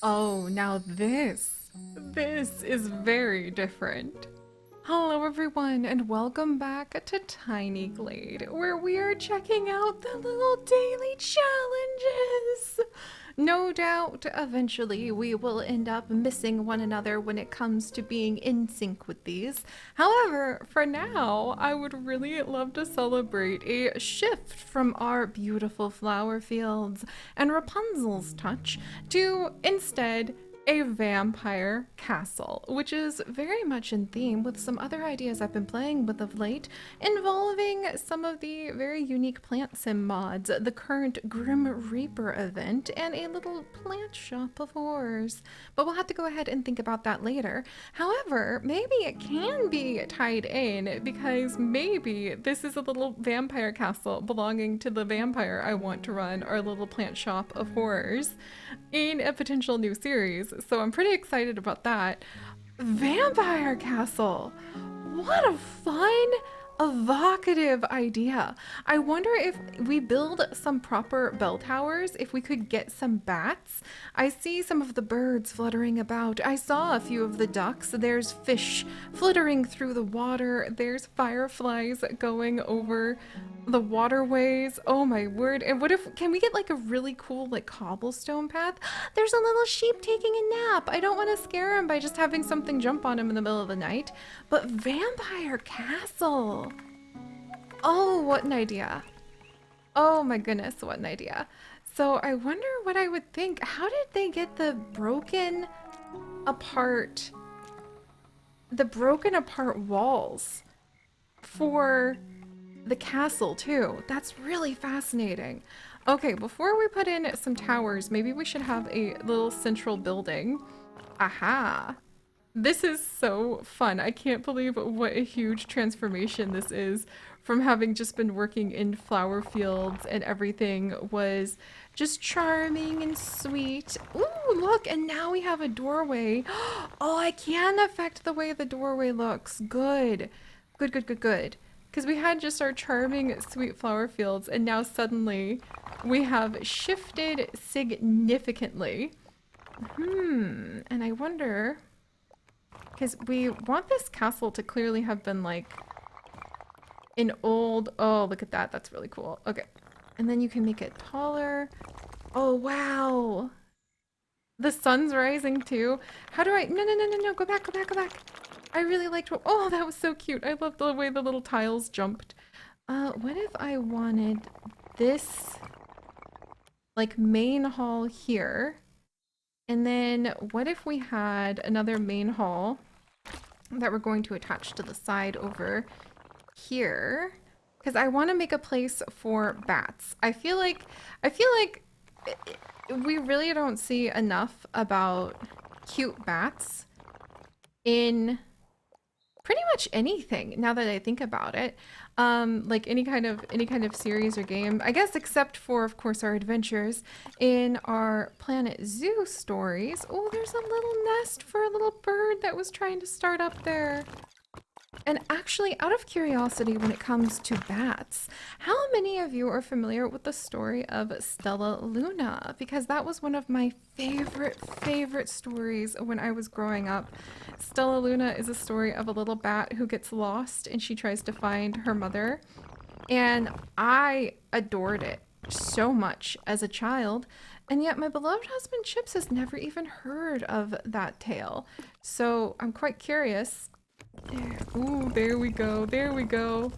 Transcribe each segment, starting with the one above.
Oh, now this is very different. Hello everyone and welcome back to Tiny Glade, where we are checking out the little daily challenges. No doubt, eventually we will end up missing one another when it comes to being in sync with these. However, for now, I would really love to celebrate a shift from our beautiful flower fields and Rapunzel's touch to instead a vampire castle, which is very much in theme with some other ideas I've been playing with of late, involving some of the very unique plant sim mods, the current Grim Reaper event, and a little plant shop of horrors. But we'll have to go ahead and think about that later. However, maybe it can be tied in because maybe this is a little vampire castle belonging to the vampire I want to run our little plant shop of horrors in a potential new series. So I'm pretty excited about that. Vampire Castle! What a fun, evocative idea. I wonder if we build some proper bell towers, if we could get some bats. I see some of the birds fluttering about. I saw a few of the ducks. There's fish flittering through the water. There's fireflies going over the waterways. Oh my word. And what if, can we get like a really cool like cobblestone path? There's a little sheep taking a nap. I don't want to scare him by just having something jump on him in the middle of the night. But Vampire Castle. Oh, what an idea. Oh my goodness, what an idea. So I wonder what I would think. How did they get apart, the broken apart walls for the castle too? That's really fascinating. Okay, before we put in some towers, maybe we should have a little central building. Aha. This is so fun. I can't believe what a huge transformation this is from having just been working in flower fields and everything was just charming and sweet. Ooh, look, and now we have a doorway. Oh, I can affect the way the doorway looks. Good. Good, good, good, good. Because we had just our charming, sweet flower fields, and now suddenly we have shifted significantly. And I wonder, because we want this castle to clearly have been like an old, oh, look at that. That's really cool. Okay. And then you can make it taller. Oh, wow. The sun's rising too. How do I, no, no, no, no, no, go back, go back, go back. I really liked, oh, that was so cute. I love the way the little tiles jumped. What if I wanted this like main hall here? And then what if we had another main hall that we're going to attach to the side over here? Because I want to make a place for bats. I feel like we really don't see enough about cute bats in pretty much anything now that I think about it. Like any kind of series or game, I guess, except for of course our adventures in our Planet Zoo stories. Oh, there's a little nest for a little bird that was trying to start up there. And actually, out of curiosity, when it comes to bats, how many of you are familiar with the story of Stellaluna? Because that was one of my favorite stories when I was growing up. Stellaluna is a story of a little bat who gets lost and she tries to find her mother. And I adored it so much as a child. And yet my beloved husband Chips has never even heard of that tale. So I'm quite curious. Ooh, there we go. There we go.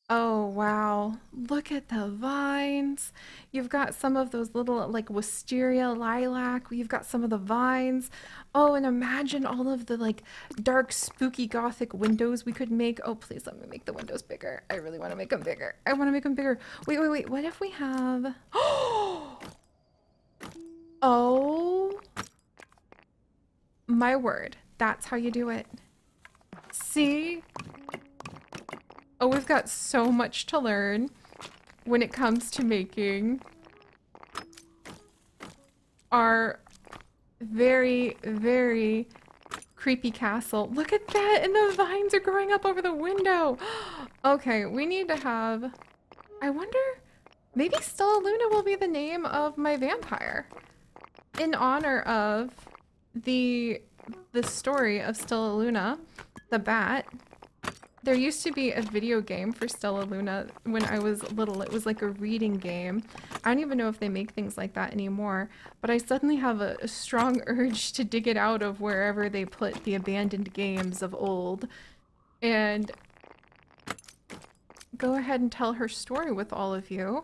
Oh, wow. Look at the vines. You've got some of those little, like, wisteria lilac. You've got some of the vines. Oh, and imagine all of the, like, dark, spooky, gothic windows we could make. Oh, please let me make the windows bigger. I really want to make them bigger. I want to make them bigger. Wait, wait, wait. What if we have... Oh, my word. That's how you do it. See? Oh, we've got so much to learn when it comes to making our very creepy castle. Look at that! And the vines are growing up over the window! Okay, we need to have... I wonder... Maybe Stellaluna will be the name of my vampire. in honor of the story of Stellaluna, the bat. There used to be a video game for Stellaluna when I was little. It was like a reading game. I don't even know if they make things like that anymore, but I suddenly have a strong urge to dig it out of wherever they put the abandoned games of old and go ahead and tell her story with all of you.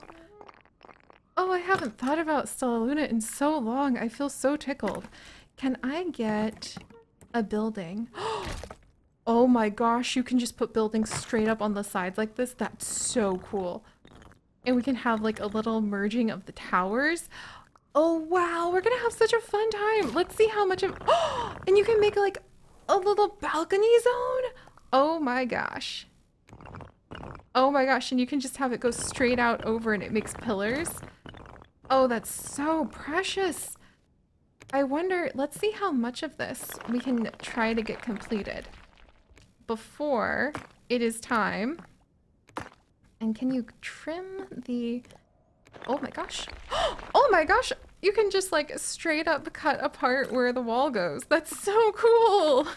Oh, I haven't thought about Stellaluna in so long. I feel so tickled. Can I get a building? Oh my gosh, you can just put buildings straight up on the sides like this. That's so cool. And we can have like a little merging of the towers. Oh wow, we're gonna have such a fun time. Let's see how much of, oh, and you can make like a little balcony zone. Oh my gosh. Oh my gosh, and you can just have it go straight out over and it makes pillars. Oh, that's so precious. I wonder, let's see how much of this we can try to get completed before it is time. And can you trim the, oh my gosh. Oh my gosh, you can just like straight up cut apart where the wall goes. That's so cool.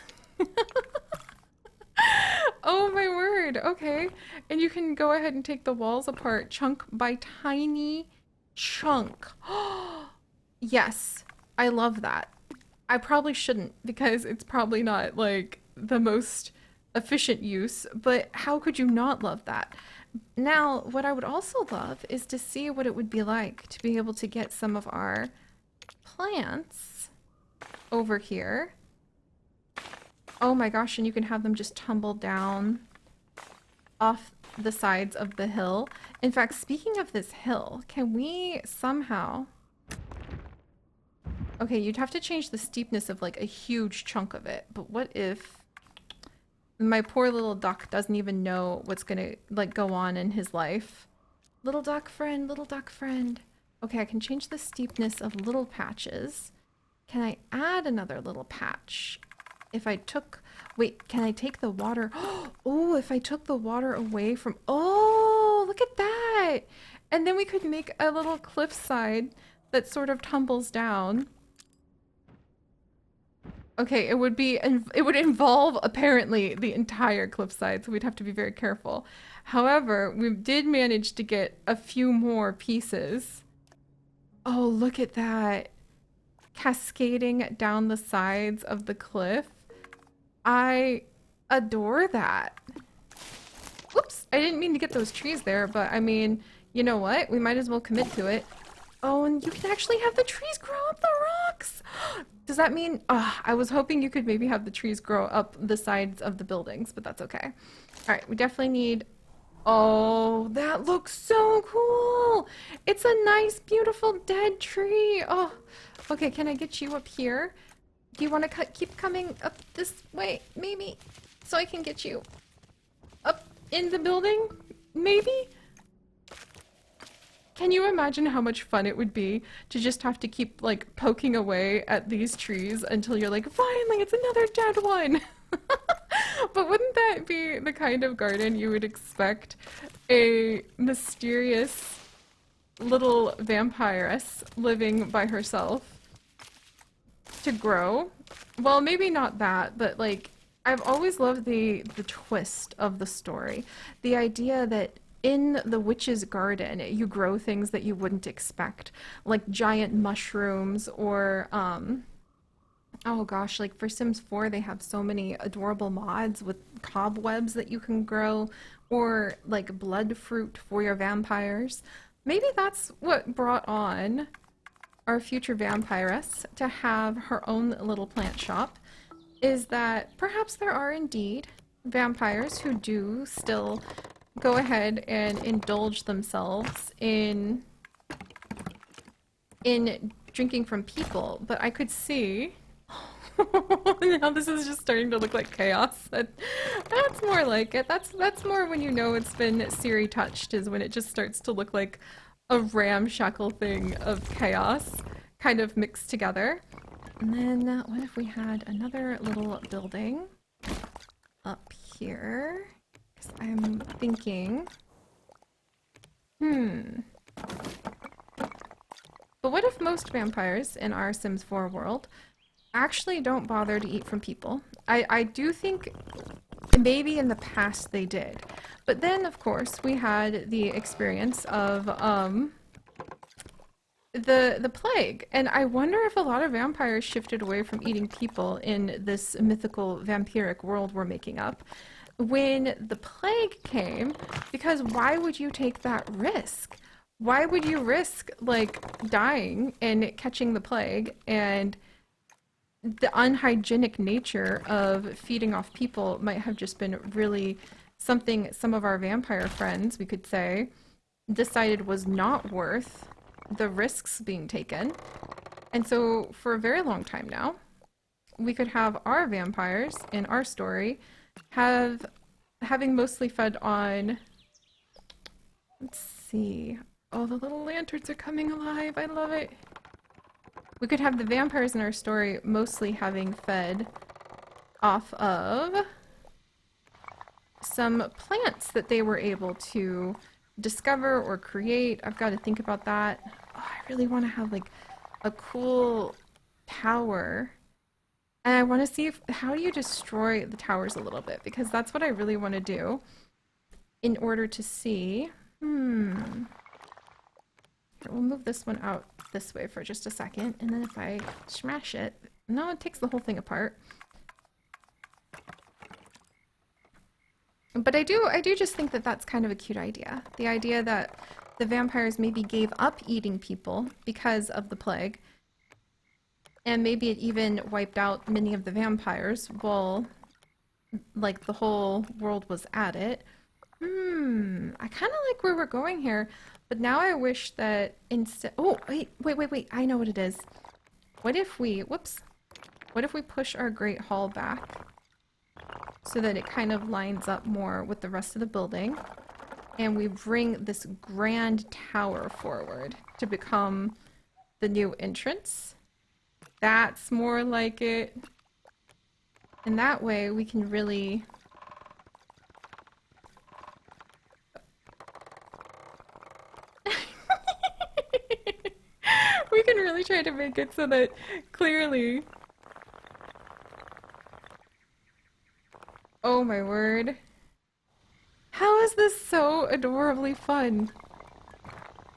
Oh my word, okay. And you can go ahead and take the walls apart chunk by tiny chunk. Yes, I love that. I probably shouldn't because it's probably not like the most efficient use, but how could you not love that? Now, what I would also love is to see what it would be like to be able to get some of our plants over here. Oh my gosh, and you can have them just tumble down off the sides of the hill. In fact, speaking of this hill, can we somehow... Okay, you'd have to change the steepness of like a huge chunk of it, but what if my poor little duck doesn't even know what's gonna like go on in his life? Little duck friend, little duck friend. Okay, I can change the steepness of little patches. Can I add another little patch? If I took, wait, can I take the water? Oh, if I took the water away from, oh, look at that. And then we could make a little cliffside that sort of tumbles down. Okay, it would involve apparently the entire cliffside, so we'd have to be very careful. However, we did manage to get a few more pieces. Oh, look at that. Cascading down the sides of the cliff. I adore that. Whoops, I didn't mean to get those trees there, but I mean, you know what? We might as well commit to it. Oh, and you can actually have the trees grow up the rocks. Does that mean, I was hoping you could maybe have the trees grow up the sides of the buildings, but that's okay. All right, we definitely need, oh, that looks so cool. It's a nice, beautiful dead tree. Oh, okay, can I get you up here? Do you want to keep coming up this way, maybe? So I can get you up in the building, maybe? Can you imagine how much fun it would be to just have to keep, like, poking away at these trees until you're like, finally, it's another dead one! But wouldn't that be the kind of garden you would expect a mysterious little vampiress living by herself to grow? Well, maybe not that, but like I've always loved the twist of the story. The idea that in the witch's garden you grow things that you wouldn't expect, like giant mushrooms or oh gosh, like for Sims 4 they have so many adorable mods with cobwebs that you can grow or like blood fruit for your vampires. Maybe that's what brought on our future vampiress to have her own little plant shop, is that perhaps there are indeed vampires who do still go ahead and indulge themselves in drinking from people, but I could see now this is just starting to look like chaos. That's more like it. That's more when you know it's been Seri touched, is when it just starts to look like a ramshackle thing of chaos kind of mixed together. And then what if we had another little building up here? 'Cause I'm thinking, But what if most vampires in our Sims 4 world actually don't bother to eat from people? I do think maybe in the past they did. But then, of course, we had the experience of the plague, and I wonder if a lot of vampires shifted away from eating people in this mythical vampiric world we're making up when the plague came, because why would you take that risk? Why would you risk like dying and catching the plague, and the unhygienic nature of feeding off people might have just been really something some of our vampire friends, we could say, decided was not worth the risks being taken. And so for a very long time now, we could have our vampires in our story having mostly fed on, let's see, oh, the little lanterns are coming alive. I love it. We could have the vampires in our story mostly having fed off of some plants that they were able to discover or create. I've got to think about that. Oh, I really want to have like a cool tower. And I want to see how do you destroy the towers a little bit, because that's what I really want to do in order to see. Here, we'll move this one out this way for just a second, and then if I smash it, no, it takes the whole thing apart. But I do just think that that's kind of a cute idea. The idea that the vampires maybe gave up eating people because of the plague, and maybe it even wiped out many of the vampires while, like, the whole world was at it. I kind of like where we're going here, but now I wish that instead... Oh, wait, I know what it is. What if we... Whoops. What if we push our Great Hall back so that it kind of lines up more with the rest of the building, and we bring this grand tower forward to become the new entrance? That's more like it. And that way we can really... we can really try to make it so that clearly... Oh my word. How is this so adorably fun?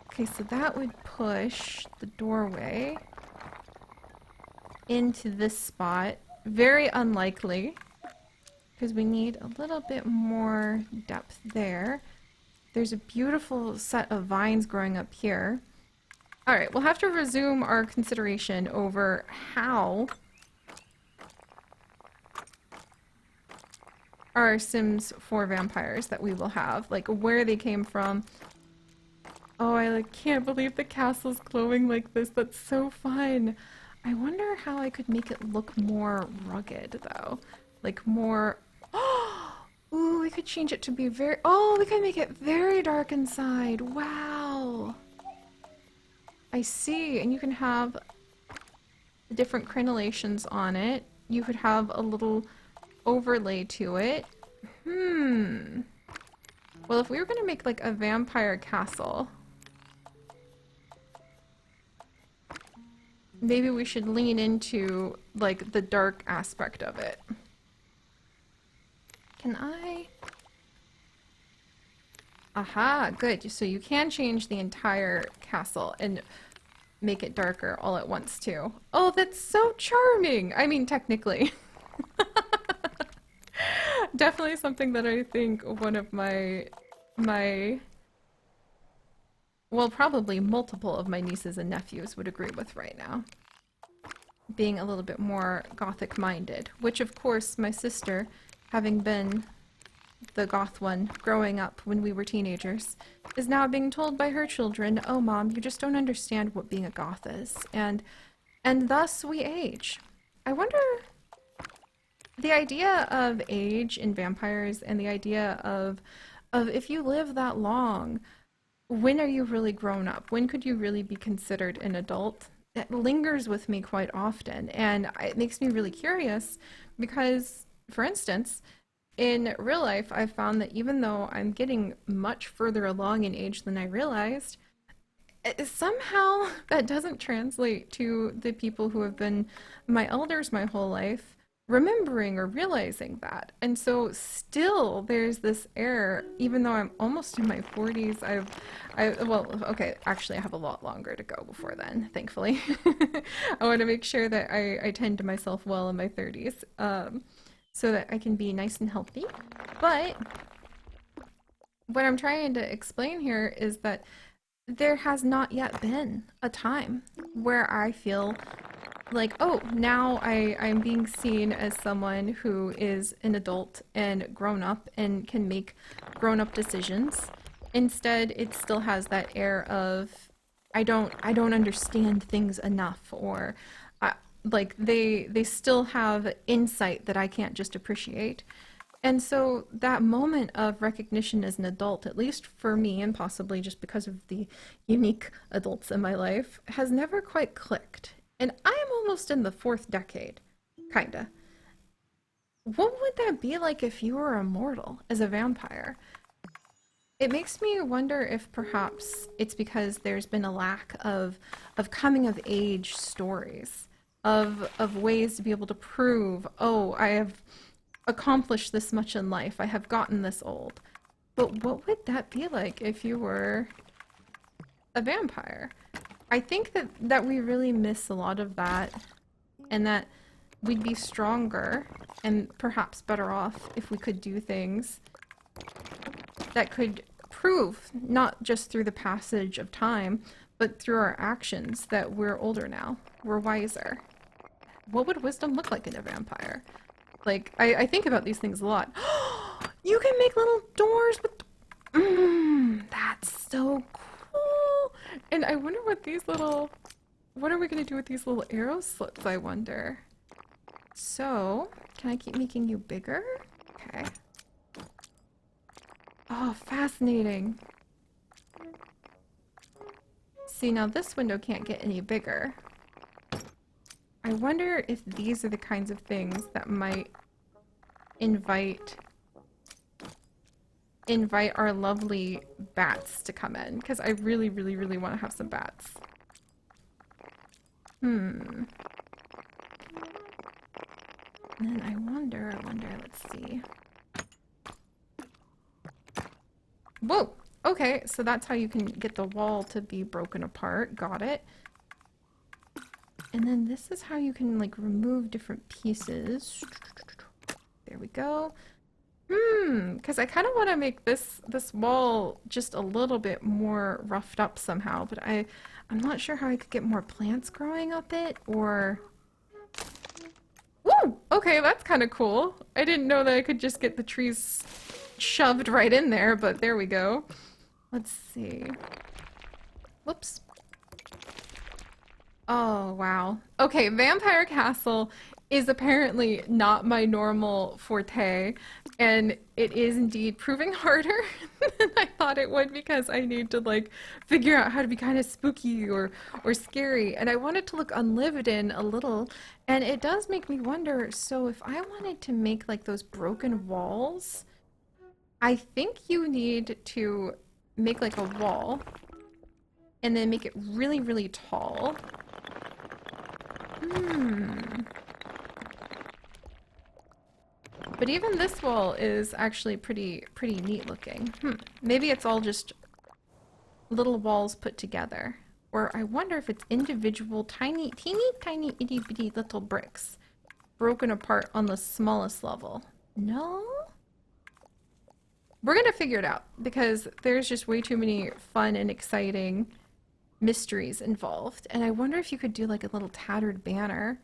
Okay, so that would push the doorway into this spot. Very unlikely, because we need a little bit more depth there. There's a beautiful set of vines growing up here. Alright, we'll have to resume our consideration over how our Sims 4 vampires that we will have, like where they came from. Oh, I like can't believe the castle's glowing like this. That's so fun. I wonder how I could make it look more rugged though. Like more... Ooh, we could change it to be very... Oh, we can make it very dark inside. Wow. I see. And you can have different crenellations on it. You could have a little overlay to it. Well, if we were going to make like a vampire castle, maybe we should lean into like the dark aspect of it. Can I? Aha, good. So you can change the entire castle and make it darker all at once too. Oh, that's so charming. I mean, technically. Definitely something that I think one of my, well, probably multiple of my nieces and nephews would agree with right now. Being a little bit more gothic minded, which of course my sister, having been the goth one growing up when we were teenagers, is now being told by her children, oh mom, you just don't understand what being a goth is. And thus we age. I wonder... The idea of age in vampires and the idea of if you live that long, when are you really grown up? When could you really be considered an adult? It lingers with me quite often, and it makes me really curious because, for instance, in real life, I've found that even though I'm getting much further along in age than I realized, Somehow that doesn't translate to the people who have been my elders my whole life, remembering or realizing that. And so still there's this air, even though I'm almost in my 40s, well, okay, actually I have a lot longer to go before then, thankfully. I want to make sure that I tend to myself well in my 30s, so that I can be nice and healthy. But what I'm trying to explain here is that there has not yet been a time where I feel like, oh, now I'm being seen as someone who is an adult and grown up and can make grown up decisions. Instead, it still has that air of I don't understand things enough, or like they still have insight that I can't just appreciate. And so that moment of recognition as an adult, at least for me, and possibly just because of the unique adults in my life, has never quite clicked. And I am almost in the fourth decade, kinda. What would that be like if you were immortal as a vampire? It makes me wonder if perhaps it's because there's been a lack of coming of age stories, of ways to be able to prove, oh, I have accomplished this much in life. I have gotten this old. But what would that be like if you were a vampire? I think that we really miss a lot of that, and that we'd be stronger and perhaps better off if we could do things that could prove, not just through the passage of time, but through our actions, that we're older now. We're wiser. What would wisdom look like in a vampire? Like, I think about these things a lot. You can make little doors with... that's so cool! And I wonder what these little... What are we going to do with these little arrow slits, I wonder? So, can I keep making you bigger? Okay. Oh, fascinating. See, now this window can't get any bigger. I wonder if these are the kinds of things that might invite our lovely bats to come in, because I really, really, really want to have some bats. And then I wonder, let's see. Whoa! Okay, so that's how you can get the wall to be broken apart. Got it. And then this is how you can, like, remove different pieces. There we go. Because I kind of want to make this wall just a little bit more roughed up somehow, but I'm not sure how I could get more plants growing up it, or... Woo! Okay, that's kind of cool. I didn't know that I could just get the trees shoved right in there, but there we go. Let's see. Whoops. Oh, wow. Okay, Vampire Castle is apparently not my normal forte, and it is indeed proving harder than I thought it would, because I need to, like, figure out how to be kind of spooky or scary, and I want it to look unlived in a little, and it does make me wonder, so if I wanted to make, like, those broken walls, I think you need to make, like, a wall, and then make it really, really tall. But even this wall is actually pretty neat looking. Maybe it's all just little walls put together. Or I wonder if it's individual teeny tiny itty bitty little bricks broken apart on the smallest level. No? We're gonna figure it out, because there's just way too many fun and exciting mysteries involved. And I wonder if you could do like a little tattered banner,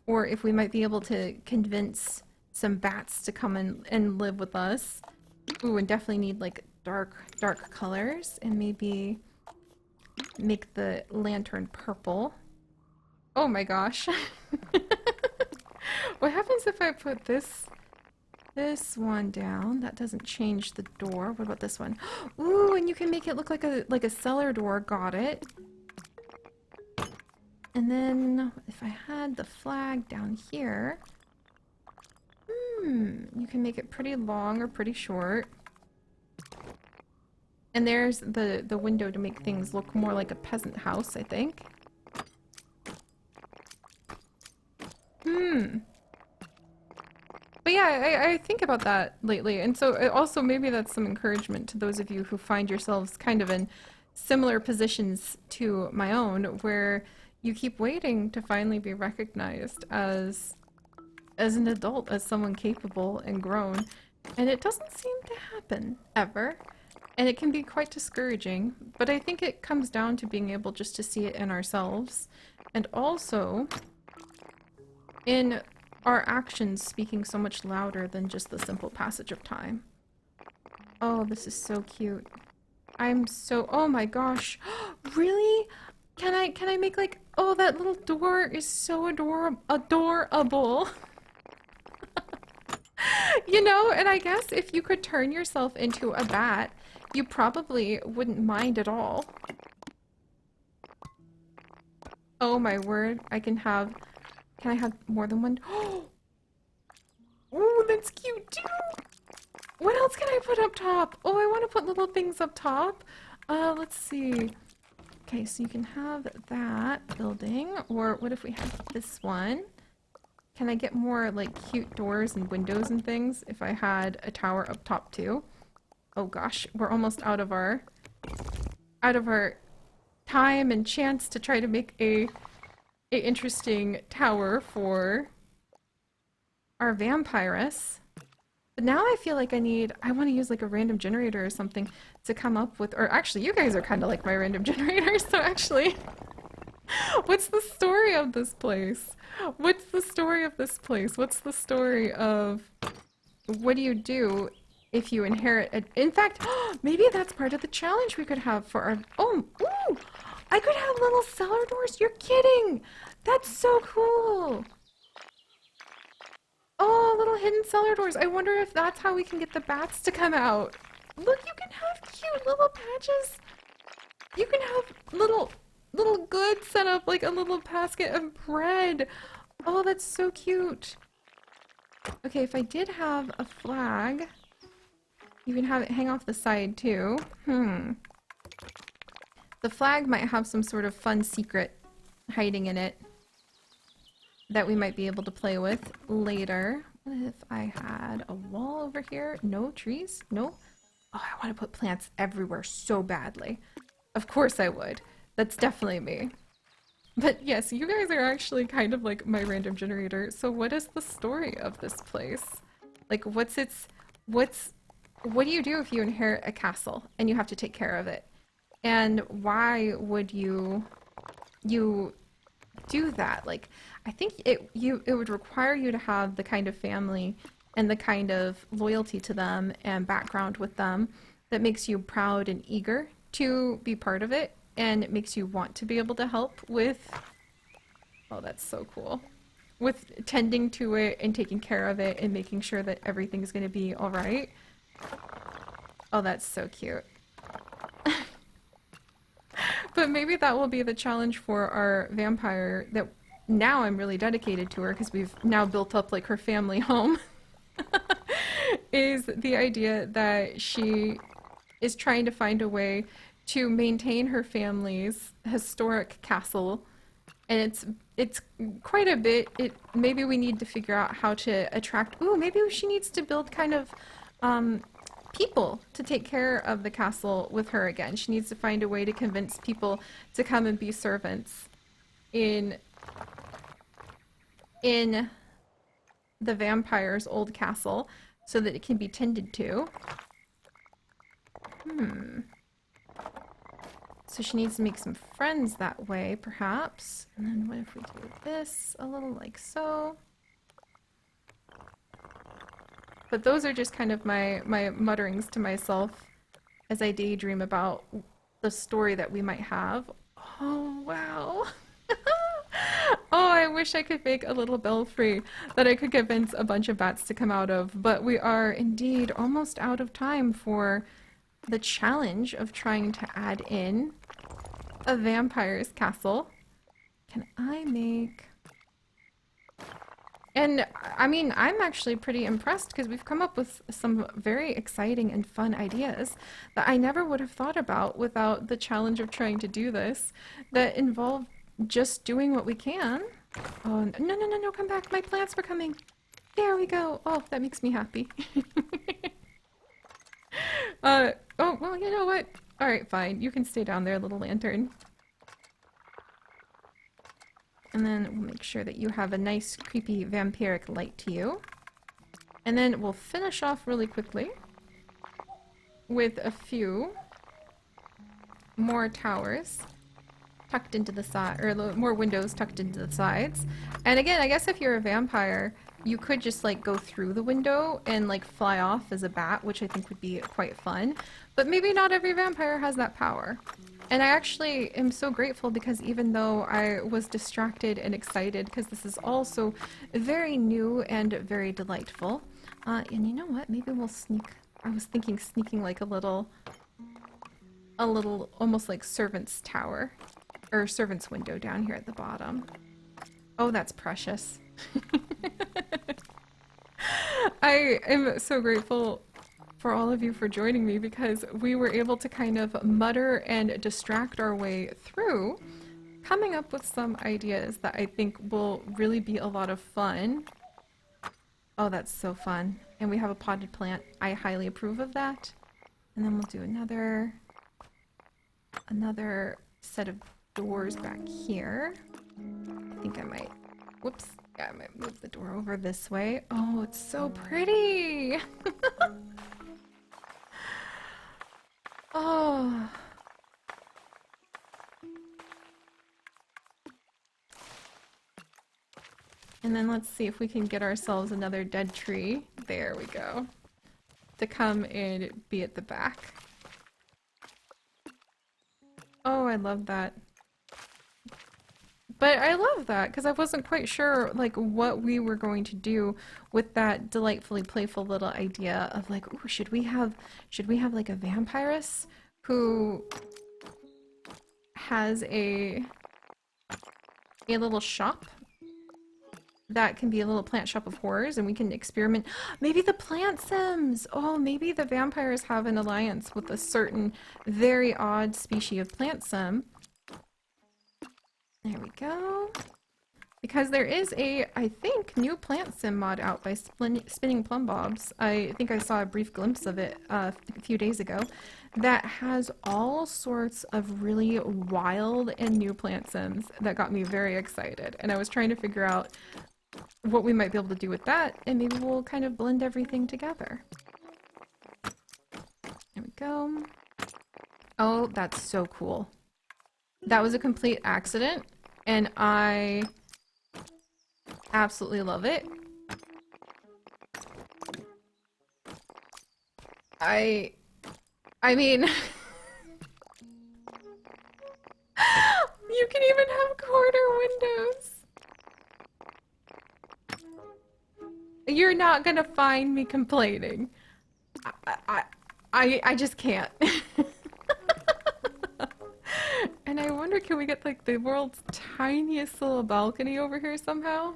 or if we might be able to convince some bats to come and live with us. Ooh, and definitely need like dark colors, and maybe make the lantern purple. Oh my gosh. What happens if I put this one down? That doesn't change the door. What about this one? Ooh, and you can make it look like a cellar door. Got it. And then if I had the flag down here, you can make it pretty long or pretty short. And there's the window to make things look more like a peasant house, I think. But yeah, I think about that lately, and so also maybe that's some encouragement to those of you who find yourselves kind of in similar positions to my own, where you keep waiting to finally be recognized as an adult, as someone capable and grown, and it doesn't seem to happen ever. And it can be quite discouraging, but I think it comes down to being able just to see it in ourselves, and also in our actions speaking so much louder than just the simple passage of time. Oh, this is so cute. I'm so, oh my gosh. Really? Can I make like, oh, that little door is so adorable. You know, and I guess if you could turn yourself into a bat, you probably wouldn't mind at all. Oh my word, can I have more than one? Oh, that's cute too! What else can I put up top? Oh, I want to put little things up top. Let's see. Okay, so you can have that building, or what if we have this one? Can I get more like cute doors and windows and things if I had a tower up top too? Oh gosh, we're almost out of our time and chance to try to make a interesting tower for our vampiress. But now I feel like I want to use like a random generator or something to come up with, or actually you guys are kind of like my random generators, so actually, what's the story of this place? What's the story of this place? What's the story of what do you do if you inherit in fact, maybe that's part of the challenge we could have for our, oh, ooh, I could have little cellar doors. You're kidding. That's so cool. Oh, little hidden cellar doors. I wonder if that's how we can get the bats to come out. Look, you can have cute little patches. You can have little goods set up, like a little basket of bread. Oh, that's so cute. Okay, if I did have a flag, you can have it hang off the side too. The flag might have some sort of fun secret hiding in it that we might be able to play with later. What if I had a wall over here? No trees? No? Oh, I want to put plants everywhere so badly. Of course I would. That's definitely me. But yes, you guys are actually kind of like my random generator. So what is the story of this place? Like what do you do if you inherit a castle and you have to take care of it? And why would you do that? Like, I think it would require you to have the kind of family and the kind of loyalty to them and background with them that makes you proud and eager to be part of it, and it makes you want to be able to help with, oh, that's so cool, with tending to it and taking care of it and making sure that everything's going to be all right. Oh, that's so cute. But maybe that will be the challenge for our vampire that now I'm really dedicated to her because we've now built up like her family home. Is the idea that she is trying to find a way to maintain her family's historic castle, and it's quite a bit. Maybe we need to figure out how to attract. Ooh, maybe she needs to build kind of people to take care of the castle with her again. She needs to find a way to convince people to come and be servants in the vampire's old castle so that it can be tended to. So she needs to make some friends that way, perhaps. And then what if we do this a little like so? But those are just kind of my mutterings to myself as I daydream about the story that we might have. Oh, wow. Oh, I wish I could make a little belfry that I could convince a bunch of bats to come out of, but we are indeed almost out of time for the challenge of trying to add in a vampire's castle. Can I make And I mean, I'm actually pretty impressed because we've come up with some very exciting and fun ideas that I never would have thought about without the challenge of trying to do this, that involve just doing what we can. Oh, no, no, no, no, come back. My plants were coming. There we go. Oh, that makes me happy. Oh, well, you know what? All right, fine. You can stay down there, little lantern. And then we'll make sure that you have a nice, creepy, vampiric light to you. And then we'll finish off really quickly with a few more towers tucked into the side, or more windows tucked into the sides. And again, I guess if you're a vampire, you could just like go through the window and like fly off as a bat, which I think would be quite fun. But maybe not every vampire has that power. And I actually am so grateful because even though I was distracted and excited because this is also very new and very delightful. And you know what? Maybe we'll sneak. I was thinking sneaking like a little almost like servant's tower or servant's window down here at the bottom. Oh, that's precious. I am so grateful for all of you for joining me because we were able to kind of mutter and distract our way through coming up with some ideas that I think will really be a lot of fun. Oh, that's so fun. And we have a potted plant. I highly approve of that. And then we'll do another set of doors back here. I think I might, whoops. Yeah, I might move the door over this way. Oh, it's so pretty! Oh. And then let's see if we can get ourselves another dead tree. There we go. To come and be at the back. Oh, I love that. But I love that because I wasn't quite sure like what we were going to do with that delightfully playful little idea of like, ooh, should we have like a vampiress who has a little shop that can be a little plant shop of horrors and we can experiment. Maybe the plant sims. Oh, maybe the vampires have an alliance with a certain very odd species of plant sim. There we go. Because there is a, I think, new plant sim mod out by Spinning Plum Bobs. I think I saw a brief glimpse of it a few days ago. That has all sorts of really wild and new plant sims that got me very excited. And I was trying to figure out what we might be able to do with that, and maybe we'll kind of blend everything together. There we go. Oh, that's so cool. That was a complete accident, and I absolutely love it. I mean, you can even have corner windows. You're not gonna find me complaining. I just can't. And I wonder, can we get like the world's tiniest little balcony over here somehow?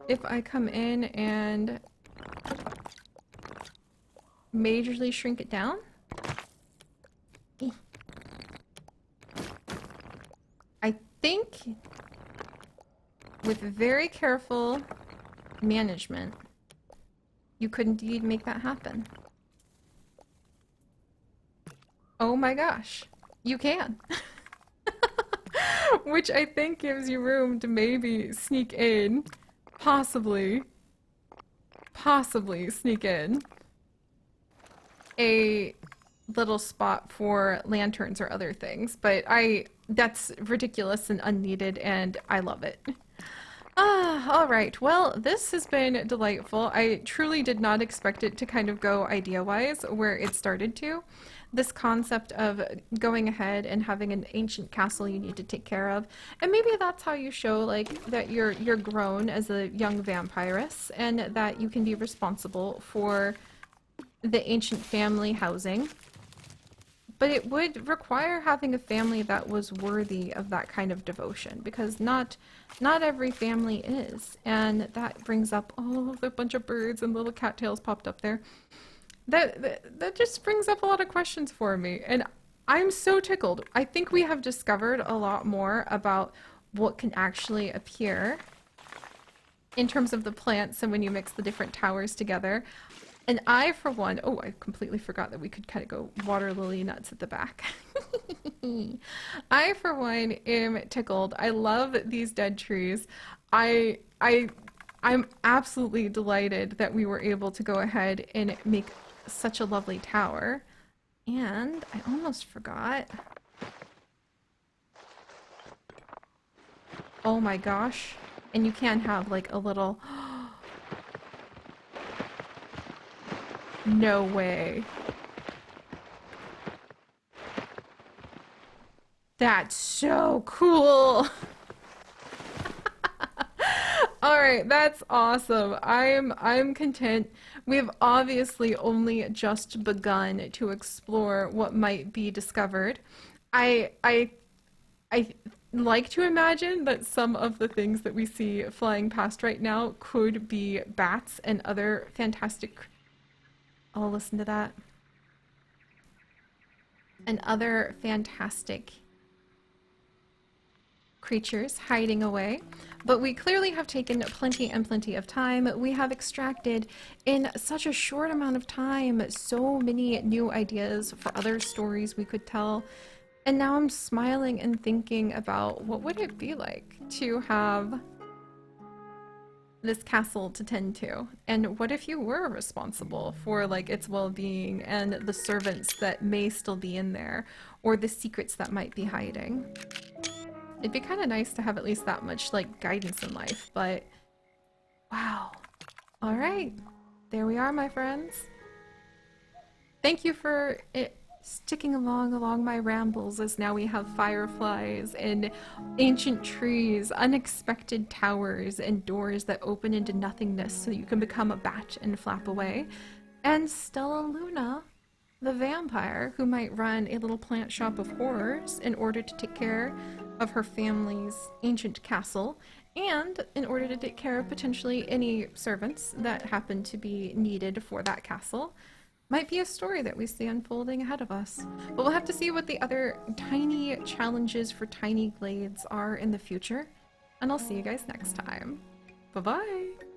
If I come in and majorly shrink it down? I think with very careful management, you could indeed make that happen. Oh my gosh. You can. Which I think gives you room to maybe sneak in, possibly sneak in a little spot for lanterns or other things. But that's ridiculous and unneeded and I love it. All right. Well, this has been delightful. I truly did not expect it to kind of go idea-wise where it started to. This concept of going ahead and having an ancient castle you need to take care of. And maybe that's how you show like that you're grown as a young vampiress and that you can be responsible for the ancient family housing. but it would require having a family that was worthy of that kind of devotion, because not every family is. And that brings up, oh, the bunch of birds and little cattails popped up there. That just brings up a lot of questions for me, and I'm so tickled. I think we have discovered a lot more about what can actually appear in terms of the plants and when you mix the different towers together. And I, for one, oh, I completely forgot that we could kind of go water lily nuts at the back. I, for one, am tickled. I love these dead trees. I'm absolutely delighted that we were able to go ahead and make such a lovely tower. And I almost forgot. Oh my gosh. And you can have like a little... No way. That's so cool. All right, that's awesome. I'm content. We've obviously only just begun to explore what might be discovered. I like to imagine that some of the things that we see flying past right now could be bats and other fantastic... I'll listen to that. And other fantastic creatures hiding away. But we clearly have taken plenty and plenty of time. We have extracted in such a short amount of time so many new ideas for other stories we could tell. And now I'm smiling and thinking about what would it be like to have this castle to tend to, and what if you were responsible for like its well-being and the servants that may still be in there, or the secrets that might be hiding. It'd be kind of nice to have at least that much like guidance in life, but wow. All right, there we are, my friends. Thank you for sticking along my rambles, as now we have fireflies and ancient trees, unexpected towers, and doors that open into nothingness so you can become a bat and flap away. And Stellaluna, the vampire, who might run a little plant shop of horrors in order to take care of her family's ancient castle, and in order to take care of potentially any servants that happen to be needed for that castle. Might be a story that we see unfolding ahead of us. But we'll have to see what the other tiny challenges for tiny glades are in the future. And I'll see you guys next time. Bye-bye!